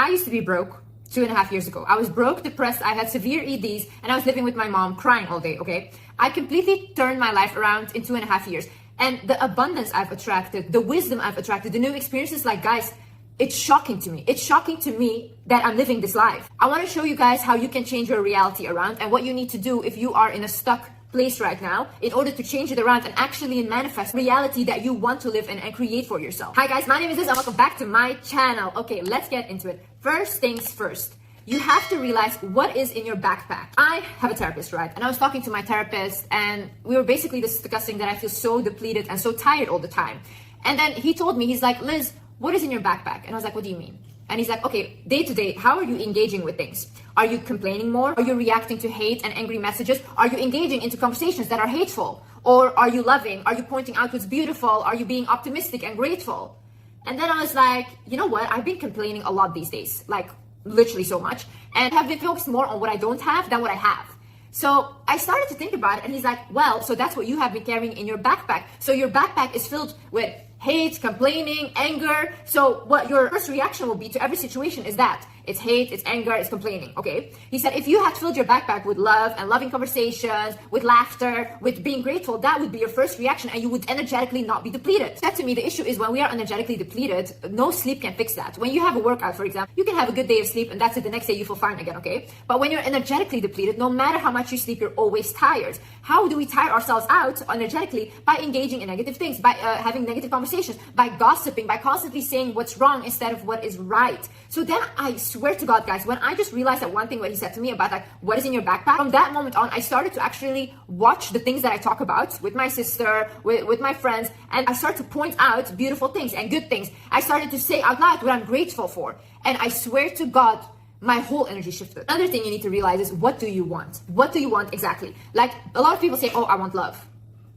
I used to be broke 2.5 years ago. I was broke, depressed, I had severe EDs, and I was living with my mom crying all day, okay? I completely turned my life around in 2.5 years. And the abundance I've attracted, the wisdom I've attracted, the new experiences, like, guys, it's shocking to me. It's shocking to me that I'm living this life. I want to show you guys how you can change your reality around and what you need to do if you are in a stuck place right now in order to change it around and actually manifest reality that you want to live in and create for yourself. Hi guys, my name is Liz and welcome back to my channel. Okay, let's get into it. First things first, you have to realize what is in your backpack. I have a therapist, right? And I was talking to my therapist and we were basically discussing that I feel so depleted and so tired all the time. And then he told me, he's like, Liz, what is in your backpack? And I was like, what do you mean? And he's like, okay, day to day, how are you engaging with things? Are you complaining more? Are you reacting to hate and angry messages? Are you engaging into conversations that are hateful? Or are you loving? Are you pointing out what's beautiful? Are you being optimistic and grateful? And then I was like, you know what? I've been complaining a lot these days, like literally so much, and have been focused more on what I don't have than what I have. So I started to think about it and he's like, well, so that's what you have been carrying in your backpack. So your backpack is filled with hate, complaining, anger. So what your first reaction will be to every situation is that it's hate, it's anger, it's complaining, okay? He said, if you had filled your backpack with love and loving conversations, with laughter, with being grateful, that would be your first reaction and you would energetically not be depleted. That to me, the issue is when we are energetically depleted, no sleep can fix that. When you have a workout, for example, you can have a good day of sleep and that's it, the next day you feel fine again, okay? But when you're energetically depleted, no matter how much you sleep, you're always tired. How do we tire ourselves out energetically? By engaging in negative things, by having negative conversations, by gossiping, by constantly saying what's wrong instead of what is right. So then I swear to God, guys, when I just realized that one thing what he said to me about like what is in your backpack, from that moment on I started to actually watch the things that I talk about with my sister, with my friends, and I started to point out beautiful things and good things. I started to say out loud what I'm grateful for, and I swear to God, my whole energy shifted. Another thing you need to realize is, what do you want? What do you want exactly? Like a lot of people say, oh, I want love.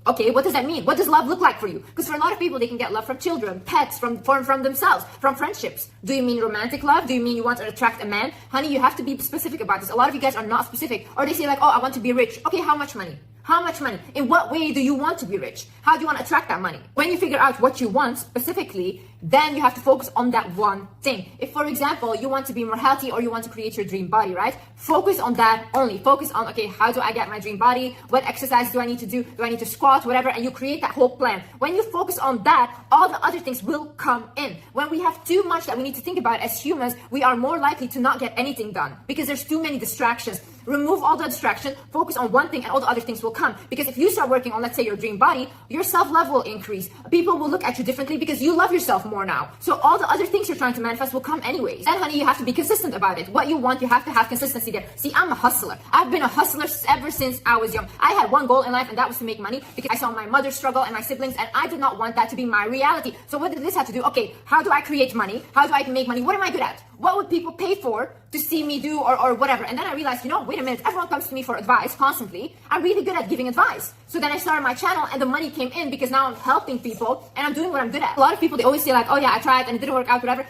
Okay, what does that mean? What does love look like for you? Because for a lot of people, they can get love from children, pets, from themselves, from friendships. Do you mean romantic love? Do you mean you want to attract a man? Honey, you have to be specific about this. A lot of you guys are not specific. Or they say like, oh, I want to be rich. Okay, how much money? How much money? In what way do you want to be rich? How do you want to attract that money? When you figure out what you want specifically, then you have to focus on that one thing. If, for example, you want to be more healthy or you want to create your dream body, right? Focus on that only. Focus on, okay, how do I get my dream body? What exercise do I need to do? Do I need to squat? Whatever. And you create that whole plan. When you focus on that, all the other things will come in. When we have too much that we need to think about as humans, we are more likely to not get anything done because there's too many distractions. Remove all the distraction, focus on one thing and all the other things will come. Because if you start working on, let's say, your dream body, your self-love will increase. People will look at you differently because you love yourself more now. So all the other things you're trying to manifest will come anyways. And honey, you have to be consistent about it. What you want, you have to have consistency there. See, I'm a hustler. I've been a hustler ever since I was young. I had one goal in life and that was to make money because I saw my mother struggle and my siblings and I did not want that to be my reality. So what did this have to do? Okay, how do I create money? How do I make money? What am I good at? What would people pay for to see me do or whatever? And then I realized, you know, wait a minute, everyone comes to me for advice constantly. I'm really good at giving advice. So then I started my channel and the money came in because now I'm helping people and I'm doing what I'm good at. A lot of people, they always say like, oh yeah, I tried and it didn't work out, whatever.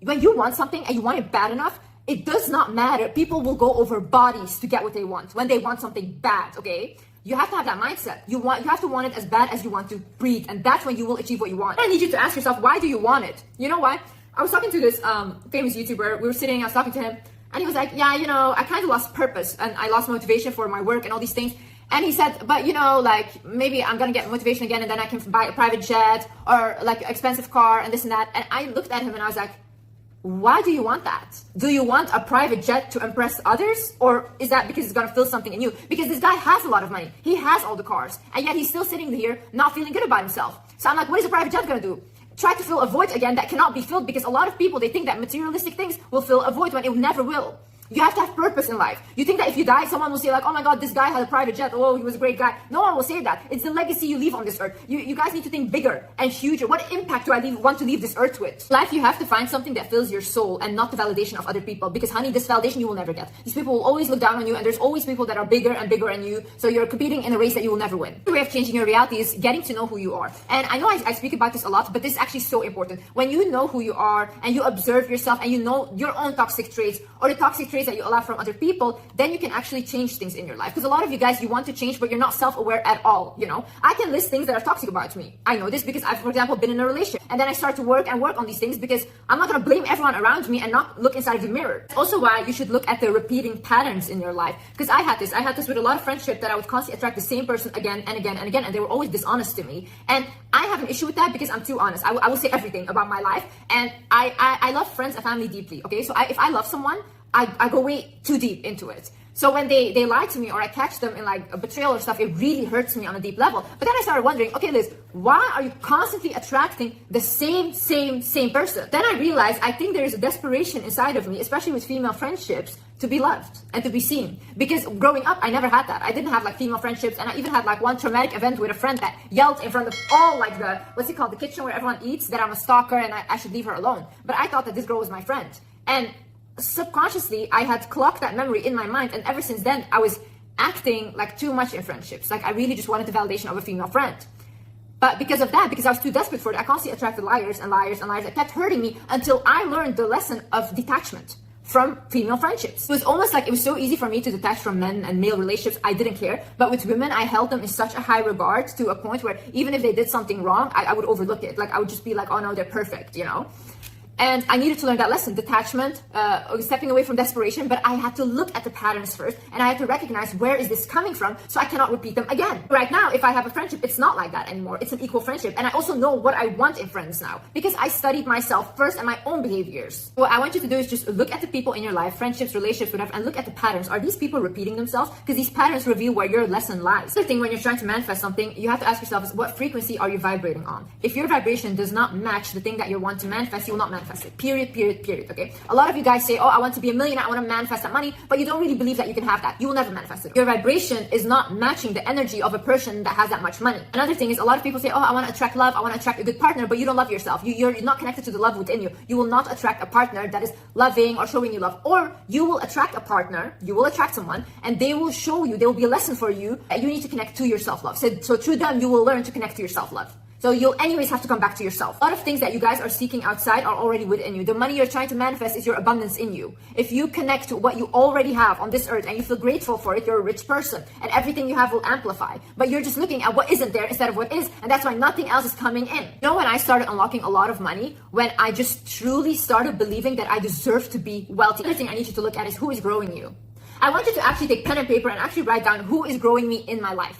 When you want something and you want it bad enough, it does not matter. People will go over bodies to get what they want when they want something bad, okay? You have to have that mindset. You have to want it as bad as you want to breathe, and that's when you will achieve what you want. I need you to ask yourself, why do you want it? You know why? I was talking to this famous YouTuber. We were sitting, I was talking to him, and he was like, yeah, you know, I kind of lost purpose, and I lost motivation for my work and all these things. And he said, but you know, like, maybe I'm gonna get motivation again, and then I can buy a private jet, or like an expensive car, and this and that. And I looked at him, and I was like, why do you want that? Do you want a private jet to impress others? Or is that because it's gonna feel something in you? Because this guy has a lot of money. He has all the cars. And yet he's still sitting here not feeling good about himself. So I'm like, what is a private jet gonna do? Try to fill a void again that cannot be filled, because a lot of people, they think that materialistic things will fill a void when it never will. You have to have purpose in life. You think that if you die, someone will say like, oh my God, this guy had a private jet. Oh, he was a great guy. No one will say that. It's the legacy you leave on this earth. You guys need to think bigger and huger. What impact do I want to leave this earth with? Life, you have to find something that fills your soul and not the validation of other people. Because honey, this validation you will never get. These people will always look down on you, and there's always people that are bigger and bigger than you. So you're competing in a race that you will never win. The way of changing your reality is getting to know who you are. And I know I speak about this a lot, but this is actually so important. When you know who you are and you observe yourself and you know your own toxic traits or the toxic traits traits that you allow from other people, then you can actually change things in your life. Because a lot of you guys, you want to change, but you're not self-aware at all, you know? I can list things that are toxic about me. I know this because I've, for example, been in a relationship. And then I start to work on these things because I'm not going to blame everyone around me and not look inside the mirror. It's also why you should look at the repeating patterns in your life. Because I had this with a lot of friendship, that I would constantly attract the same person again and again and again. And they were always dishonest to me. And I have an issue with that because I'm too honest. I will say everything about my life. And I love friends and family deeply, okay? So if I love someone, I go way too deep into it. So when they lie to me or I catch them in like a betrayal or stuff, it really hurts me on a deep level. But then I started wondering, okay, Liz, why are you constantly attracting the same person? Then I realized I think there is a desperation inside of me, especially with female friendships, to be loved and to be seen. Because growing up, I never had that. I didn't have like female friendships, and I even had like one traumatic event with a friend that yelled in front of all like the, what's it called, the kitchen where everyone eats, that I'm a stalker and I should leave her alone. But I thought that this girl was my friend. And subconsciously, I had clocked that memory in my mind, and ever since then, I was acting like too much in friendships. Like I really just wanted the validation of a female friend. But because of that, because I was too desperate for it, I constantly attracted liars and liars and liars. It kept hurting me until I learned the lesson of detachment from female friendships. It was almost like it was so easy for me to detach from men and male relationships. I didn't care. But with women, I held them in such a high regard to a point where even if they did something wrong, I would overlook it. Like I would just be like, oh no, they're perfect, you know? And I needed to learn that lesson, detachment, stepping away from desperation, but I had to look at the patterns first, and I had to recognize where is this coming from so I cannot repeat them again. Right now, if I have a friendship, it's not like that anymore. It's an equal friendship. And I also know what I want in friends now because I studied myself first and my own behaviors. What I want you to do is just look at the people in your life, friendships, relationships, whatever, and look at the patterns. Are these people repeating themselves? Because these patterns reveal where your lesson lies. The other thing, when you're trying to manifest something, you have to ask yourself is, what frequency are you vibrating on? If your vibration does not match the thing that you want to manifest, you will not manifest it. Period. Okay? A lot of you guys say, oh, I want to be a millionaire, I want to manifest that money, but you don't really believe that you can have that. You will never manifest it. Your vibration is not matching the energy of a person that has that much money. Another thing is, a lot of people say, oh, I want to attract love, I want to attract a good partner, but you don't love yourself. You're not connected to the love within you. You will not attract a partner that is loving or showing you love. Or you will attract a partner, you will attract someone, and they will show you, there will be a lesson for you that you need to connect to your self-love. So through them, you will learn to connect to your self-love. So you'll anyways have to come back to yourself. A lot of things that you guys are seeking outside are already within you. The money you're trying to manifest is your abundance in you. If you connect to what you already have on this earth and you feel grateful for it, you're a rich person and everything you have will amplify. But you're just looking at what isn't there instead of what is, and that's why nothing else is coming in. You know when I started unlocking a lot of money? When I just truly started believing that I deserve to be wealthy. The other thing I need you to look at is who is growing you. I want you to actually take pen and paper and actually write down who is growing me in my life.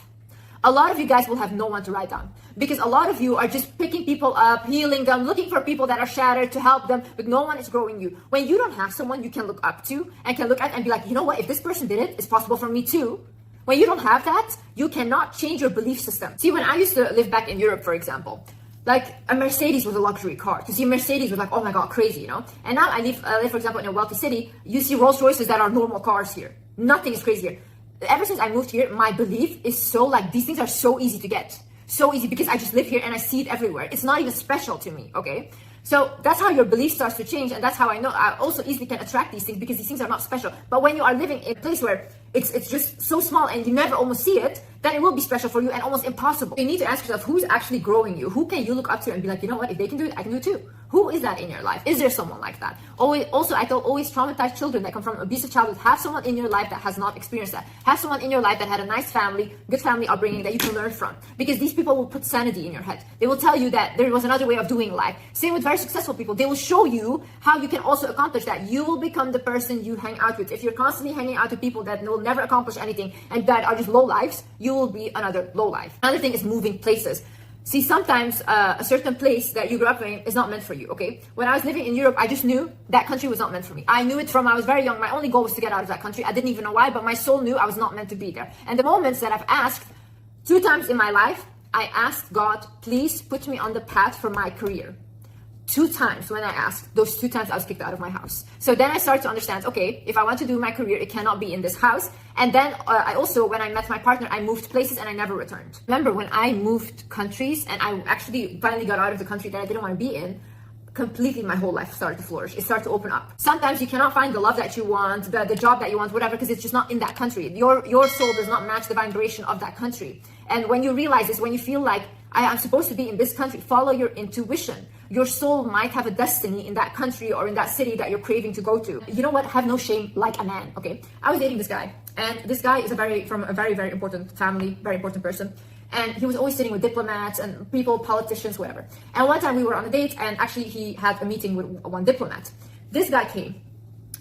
A lot of you guys will have no one to write down because a lot of you are just picking people up, healing them, looking for people that are shattered to help them, but no one is growing you. When you don't have someone you can look up to and can look at and be like, you know what, if this person did it, it's possible for me too. When you don't have that, you cannot change your belief system. See, when I used to live back in Europe, for example, like a Mercedes was a luxury car. To see a Mercedes was like, oh my God, crazy, you know? And now I live, for example, in a wealthy city, you see Rolls Royces that are normal cars here. Nothing is crazy here. Ever since I moved here, my belief is so like, these things are so easy to get. So easy because I just live here and I see it everywhere. It's not even special to me, okay? So that's how your belief starts to change, and that's how I know I also easily can attract these things because these things are not special. But when you are living in a place where it's just so small and you never almost see it, then it will be special for you and almost impossible. You need to ask yourself, who's actually growing you? Who can you look up to and be like, you know what, if they can do it, I can do it too. Who is that in your life? Is there someone like that? Also, I tell always traumatized children that come from abusive childhood, have someone in your life that has not experienced that. Have someone in your life that had a nice family, good family upbringing that you can learn from. Because these people will put sanity in your head. They will tell you that there was another way of doing life. Same with very successful people. They will show you how you can also accomplish that. You will become the person you hang out with. If you're constantly hanging out with people that will never accomplish anything and that are just low lives, you will be another low life. Another thing is moving places. See, sometimes a certain place that you grew up in is not meant for you, okay? When I was living in Europe, I just knew that country was not meant for me. I knew it from I was very young. My only goal was to get out of that country. I didn't even know why, but my soul knew I was not meant to be there. And the moments that I've asked, 2 times in my life, I asked God, please put me on the path for my career. 2 times when I asked, those 2 times I was kicked out of my house. So then I started to understand, okay, if I want to do my career, it cannot be in this house. And then I also, when I met my partner, I moved places and I never returned. Remember when I moved countries and I actually finally got out of the country that I didn't want to be in, completely my whole life started to flourish. It started to open up. Sometimes you cannot find the love that you want, the job that you want, whatever, because it's just not in that country. Your soul does not match the vibration of that country. And when you realize this, when you feel like I am supposed to be in this country. Follow your intuition. Your soul might have a destiny in that country or in that city that you're craving to go to. You know what? Have no shame like a man, okay? I was dating this guy, and this guy is from a very, very important family, very important person. And he was always sitting with diplomats and people, politicians, whatever. And one time we were on a date, and actually he had a meeting with one diplomat. This guy came.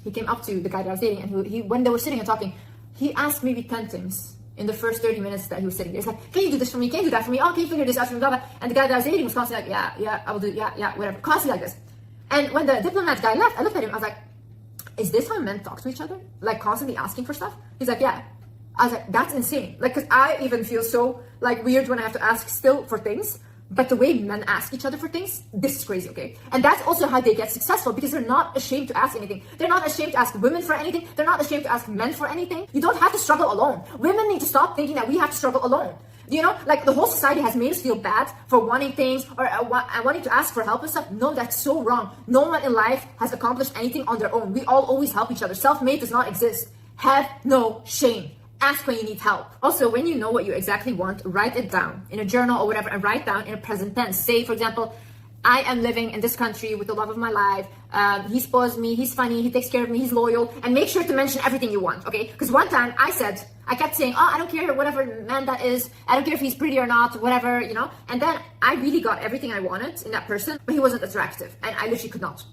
He came up to the guy that I was dating, and he when they were sitting and talking, he asked maybe 10 things in the first 30 minutes that he was sitting there. He's like, can you do this for me? Can you do that for me? Oh, can you figure this out for me? Blah, blah. And the guy that I was dating was constantly like, yeah, I will do it. Yeah, whatever. Constantly like this. And when the diplomat guy left, I looked at him. I was like, is this how men talk to each other? Like constantly asking for stuff? He's like, yeah. I was like, that's insane. Like, cause I even feel so like weird when I have to ask still for things. But the way men ask each other for things, this is crazy, okay? And that's also how they get successful, because they're not ashamed to ask anything. They're not ashamed to ask women for anything. They're not ashamed to ask men for anything. You don't have to struggle alone. Women need to stop thinking that we have to struggle alone. You know, like the whole society has made us feel bad for wanting things or wanting to ask for help and stuff. No, that's so wrong. No one in life has accomplished anything on their own. We all always help each other. Self-made does not exist. Have no shame. Ask when you need help. Also, when you know what you exactly want, write it down in a journal or whatever, and write down in a present tense. Say, for example, I am living in this country with the love of my life. He spoils me, he's funny, he takes care of me, he's loyal. And make sure to mention everything you want, okay? Because one time I kept saying, oh, I don't care whatever man that is. I don't care if he's pretty or not, whatever, you know? And then I really got everything I wanted in that person, but he wasn't attractive. And I literally could not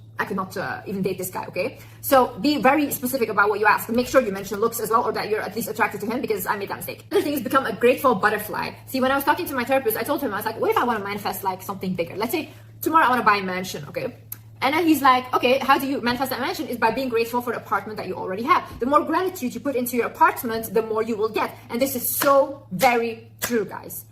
even date this guy, okay? So be very specific about what you ask. Make sure you mention looks as well, or that you're at least attracted to him, because I made that mistake. Another thing is become a grateful butterfly. See, when I was talking to my therapist, I told him, I was like, what if I want to manifest like something bigger? Let's say tomorrow I want to buy a mansion, okay? And then he's like, okay, how do you manifest that mansion? Is by being grateful for the apartment that you already have. The more gratitude you put into your apartment, the more you will get. And this is so very true, guys.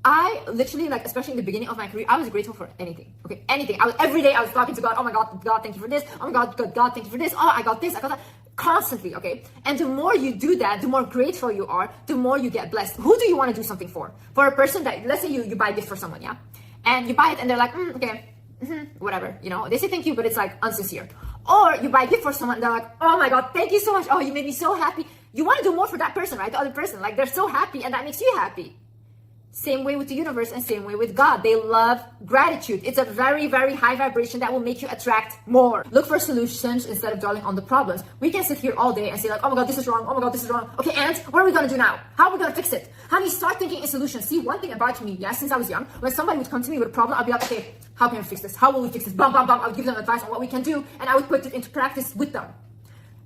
I literally, like, especially in the beginning of my career, I was grateful for anything, okay? Anything. Every day I was talking to God, oh my God, God, thank you for this. Oh my God, God, thank you for this. Oh, I got this, I got that. Constantly, okay? And the more you do that, the more grateful you are, the more you get blessed. Who do you want to do something for? For a person that, let's say you buy a gift for someone, yeah? And you buy it and they're like, okay, whatever, you know? They say thank you, but it's like unsincere. Or you buy a gift for someone and they're like, oh my God, thank you so much. Oh, you made me so happy. You want to do more for that person, right? The other person, like they're so happy and that makes you happy. Same way with the universe and same way with God. They love gratitude. It's a very, very high vibration that will make you attract more. Look for solutions instead of dwelling on the problems. We can sit here all day and say like, oh my God, this is wrong. Oh my God, this is wrong. Okay, and what are we going to do now? How are we going to fix it? Honey, start thinking in solutions. See, one thing about me, yeah, since I was young, when somebody would come to me with a problem, I'd be like, okay, how can we fix this? How will we fix this? Bam, bam, bam. I would give them advice on what we can do, and I would put it into practice with them.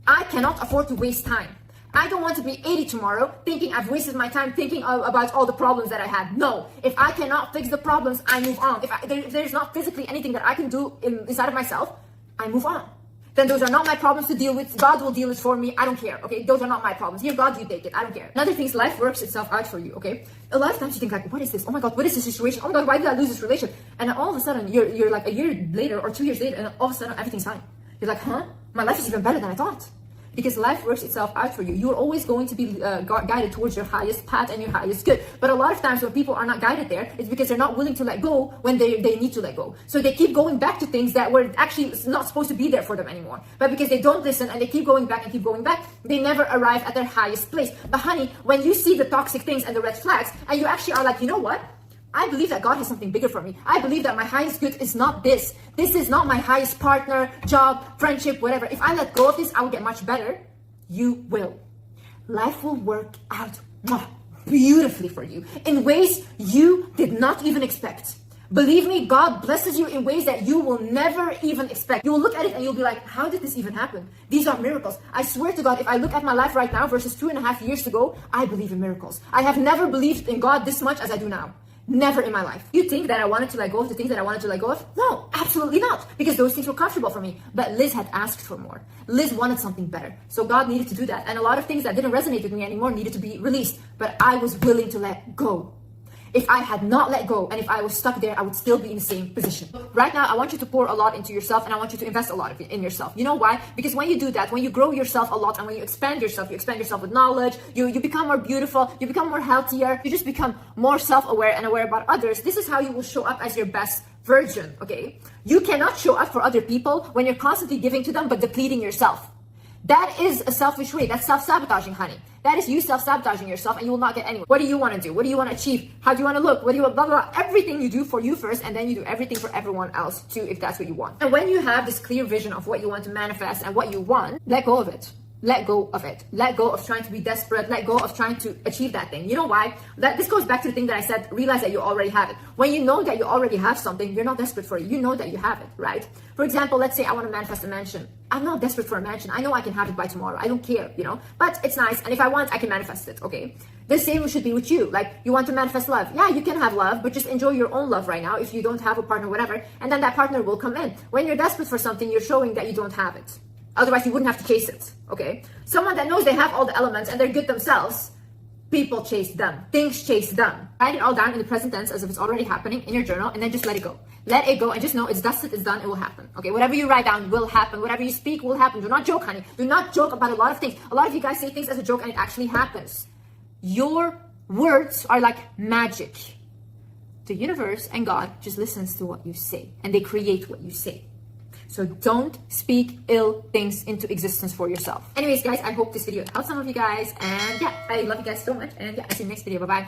I cannot afford to waste time. I don't want to be 80 tomorrow thinking I've wasted my time thinking about all the problems that I had. No, if I cannot fix the problems, I move on. If there's not physically anything that I can do inside of myself, I move on. Then those are not my problems to deal with. God will deal with for me. I don't care, okay? Those are not my problems. Here, God, you take it. I don't care. Another thing is life works itself out for you, okay? A lot of times you think like, what is this? Oh my God, what is this situation? Oh my God, why did I lose this relation? And then all of a sudden, you're like a year later or 2 years later, and all of a sudden everything's fine. You're like, huh? My life is even better than I thought. Because life works itself out for you. You're always going to be guided towards your highest path and your highest good. But a lot of times when people are not guided there, it's because they're not willing to let go when they need to let go. So they keep going back to things that were actually not supposed to be there for them anymore. But because they don't listen and they keep going back and keep going back, they never arrive at their highest place. But honey, when you see the toxic things and the red flags, and you actually are like, you know what? I believe that God has something bigger for me. I believe that my highest good is not this. This is not my highest partner, job, friendship, whatever. If I let go of this, I will get much better. You will. Life will work out beautifully for you in ways you did not even expect. Believe me, God blesses you in ways that you will never even expect. You will look at it and you'll be like, how did this even happen? These are miracles. I swear to God, if I look at my life right now versus 2.5 years ago, I believe in miracles. I have never believed in God this much as I do now. Never in my life. You think that I wanted to let go of the things that I wanted to let go of? No, absolutely not. Because those things were comfortable for me. But Liz had asked for more. Liz wanted something better. So God needed to do that. And a lot of things that didn't resonate with me anymore needed to be released. But I was willing to let go. If I had not let go and if I was stuck there, I would still be in the same position. Right now, I want you to pour a lot into yourself and I want you to invest a lot in yourself. You know why? Because when you do that, when you grow yourself a lot and when you expand yourself with knowledge, you become more beautiful, you become more healthier, you just become more self-aware and aware about others. This is how you will show up as your best version, okay? You cannot show up for other people when you're constantly giving to them but depleting yourself. That is a selfish way. That's self-sabotaging, honey. That is you self-sabotaging yourself, and you will not get anywhere. What do you want to do? What do you want to achieve? How do you want to look? What do you want, blah, blah, blah. Everything you do for you first, and then you do everything for everyone else too, if that's what you want. And when you have this clear vision of what you want to manifest and what you want, let go of it. Let go of it. Let go of trying to be desperate. Let go of trying to achieve that thing. You know why? This goes back to the thing that I said, realize that you already have it. When you know that you already have something, you're not desperate for it. You know that you have it, right? For example, let's say I want to manifest a mansion. I'm not desperate for a mansion. I know I can have it by tomorrow. I don't care, you know, but it's nice. And if I want, I can manifest it, okay? The same should be with you. Like, you want to manifest love. Yeah, you can have love, but just enjoy your own love right now if you don't have a partner, whatever. And then that partner will come in. When you're desperate for something, you're showing that you don't have it. Otherwise, you wouldn't have to chase it, okay? Someone that knows they have all the elements and they're good themselves, people chase them. Things chase them. Write it all down in the present tense as if it's already happening in your journal, and then just let it go. Let it go and just know it's dusted, it's done, it will happen, okay? Whatever you write down will happen. Whatever you speak will happen. Do not joke, honey. Do not joke about a lot of things. A lot of you guys say things as a joke and it actually happens. Your words are like magic. The universe and God just listens to what you say, and they create what you say. So don't speak ill things into existence for yourself. Anyways, guys, I hope this video helped some of you guys. And yeah, I love you guys so much. And yeah, I'll see you next video. Bye-bye.